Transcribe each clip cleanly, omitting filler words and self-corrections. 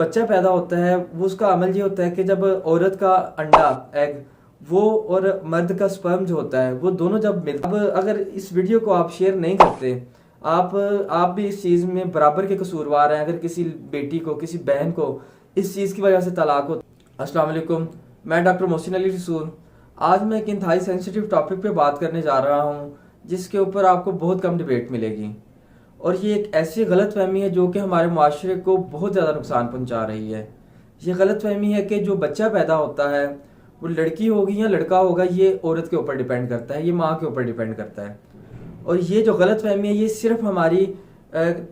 बच्चा पैदा होता है वो उसका अमल ये होता है कि जब औरत का अंडा एग वो और मर्द का स्पर्म जो होता है वो दोनों जब मिलते अब अगर इस वीडियो को आप शेयर नहीं करते आप आप भी इस चीज़ में बराबर के कसूरवार हैं। अगर किसी बेटी को किसी बहन को इस चीज़ की वजह से तलाक हो। अस्सलाम वालेकुम, मैं डॉक्टर मोहसिन अली रसूल। आज मैं एक इंतहाई सेंसिटिव टॉपिक पे बात करने जा रहा हूँ जिसके ऊपर आपको बहुत कम डिबेट मिलेगी। और ये एक ऐसी गलत फहमी है जो कि हमारे माशरे को बहुत ज़्यादा नुकसान पहुंचा रही है। ये गलत फहमी है कि जो बच्चा पैदा होता है वो लड़की होगी या लड़का होगा, ये औरत के ऊपर डिपेंड करता है, ये माँ के ऊपर डिपेंड करता है। और ये जो गलत फहमी है ये सिर्फ हमारी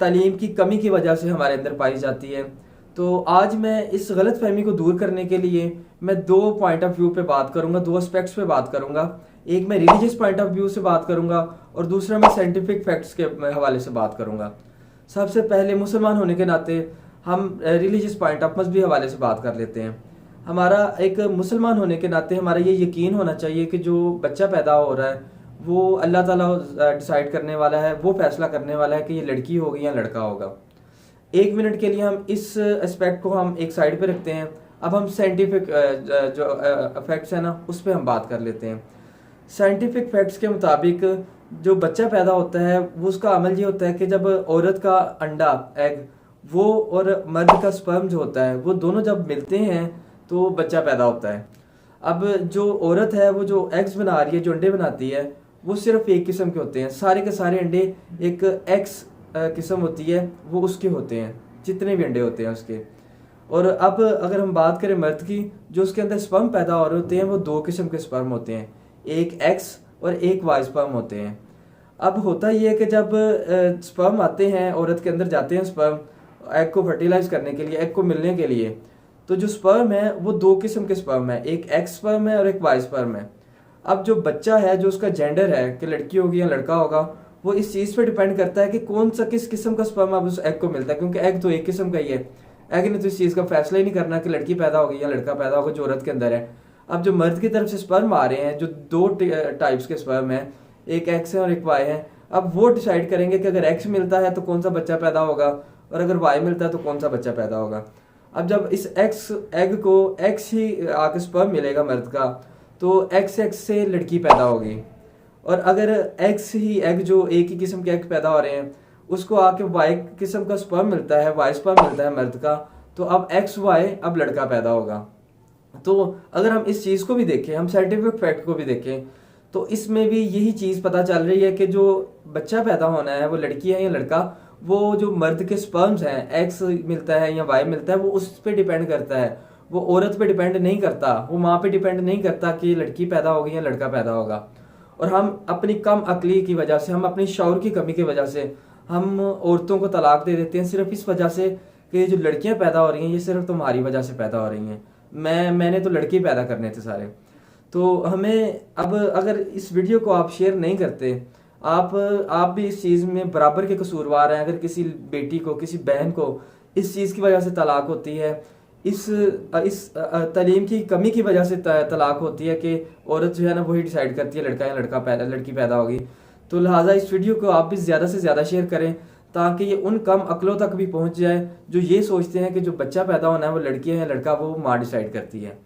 तालीम की कमी की वजह से हमारे अंदर पाई जाती है। तो आज मैं इस गलत फहमी को दूर करने के लिए मैं दो पॉइंट ऑफ व्यू पे बात करूंगा, दो एस्पेक्ट्स पे बात करूंगा। एक मैं रिलीजियस पॉइंट ऑफ व्यू से बात करूंगा और दूसरा मैं साइंटिफिक फैक्ट्स के हवाले से बात करूंगा। सबसे पहले मुसलमान होने के नाते हम रिलीजियस पॉइंट ऑफ मजहबी हवाले से बात कर लेते हैं। हमारा एक मुसलमान होने के नाते हमारा ये यकीन होना चाहिए कि जो बच्चा पैदा हो रहा है वो अल्लाह ताला डिसाइड करने वाला है, वो फैसला करने वाला है कि ये लड़की होगी या लड़का होगा। एक मिनट के लिए हम इस एस्पेक्ट को हम एक साइड पे रखते हैं। अब हम साइंटिफिक जो फैक्ट्स है ना उस पर हम बात कर लेते हैं। साइंटिफिक फैक्ट्स के मुताबिक जो बच्चा पैदा होता है वो उसका अमल ये होता है कि जब औरत का अंडा एग वो और मर्द का स्पर्म जो होता है वो दोनों जब मिलते हैं तो बच्चा पैदा होता है। अब जो औरत है वो जो एग्स बना रही है, जो अंडे बनाती है, वो सिर्फ एक किस्म के होते हैं। सारे के सारे अंडे एक एक्स किस्म होती है वो उसके होते हैं, जितने भी अंडे होते हैं उसके। और अब अगर हम बात करें मर्द की, जो उसके अंदर स्पर्म पैदा हो रहे होते हैं वो दो किस्म के स्पर्म होते हैं, एक एक्स और एक वाई स्पर्म होते हैं। अब होता ये है कि जब स्पर्म आते हैं, औरत के अंदर जाते हैं स्पर्म एग को फर्टिलाइज करने के लिए, एग को मिलने के लिए, तो जो स्पर्म है वो दो किस्म के स्पर्म है, एक एक्स स्पर्म है और एक वाई स्पर्म है। अब जो बच्चा है, जो उसका जेंडर है कि लड़की होगी या लड़का होगा, वो इस चीज़ पे डिपेंड करता है कि कौन सा किस किस्म का स्पर्म अब उस एग को मिलता है, क्योंकि एग तो एक किस्म का ही है। एग ने तो इस चीज़ का फैसला ही नहीं करना कि लड़की पैदा होगी या लड़का पैदा होगा जो औरत के अंदर है। अब जो मर्द की तरफ से स्पर्म आ रहे हैं, जो दो टाइप्स के स्पर्म हैं, एक एक्स है और एक वाई है, अब वो डिसाइड करेंगे कि अगर एक्स मिलता है तो कौन सा बच्चा पैदा होगा और अगर वाई मिलता है तो कौन सा बच्चा पैदा होगा। अब जब इस एक्स एग को एक्स ही आके स्पर्म मिलेगा मर्द का, तो एक्स एक्स से लड़की पैदा होगी। और अगर एक्स ही एग, जो एक ही किस्म के एग पैदा हो रहे हैं, उसको आके वाई किस्म का स्पर्म मिलता है, वाई स्पर्म मिलता है मर्द का, तो अब एक्स वाई अब लड़का पैदा होगा। तो अगर हम इस चीज़ को भी देखें, हम साइंटिफिक फैक्ट को भी देखें, तो इसमें भी यही चीज़ पता चल रही है कि जो बच्चा पैदा होना है वो लड़की है या लड़का, वो जो मर्द के स्पर्म्स हैं, एक्स मिलता है या वाई मिलता है, वो उस पर डिपेंड करता है। वो औरत पे डिपेंड नहीं करता, वो माँ पे डिपेंड नहीं करता कि लड़की पैदा होगी या लड़का पैदा होगा। और हम अपनी कम अकली की वजह से, हम अपनी शौर की कमी की वजह से हम औरतों को तलाक दे देते हैं, सिर्फ इस वजह से कि जो लड़कियां पैदा हो रही हैं ये सिर्फ तुम्हारी वजह से पैदा हो रही हैं, मैंने तो लड़के पैदा करने थे सारे। तो हमें अब अगर इस वीडियो को आप शेयर नहीं करते, आप भी इस चीज़ में बराबर के कसूरवार हैं। अगर किसी बेटी को किसी बहन को इस चीज़ की वजह से तलाक होती है, इस तालीम की कमी की वजह से तलाक होती है कि औरत जो है ना वही डिसाइड करती है लड़का या लड़की पैदा होगी। तो लिहाजा इस वीडियो को आप भी ज़्यादा से ज़्यादा शेयर करें ताकि ये उन कम अकलों तक भी पहुंच जाए जो ये सोचते हैं कि जो बच्चा पैदा होना है वो लड़की है या लड़का, वो माँ डिसाइड करती है।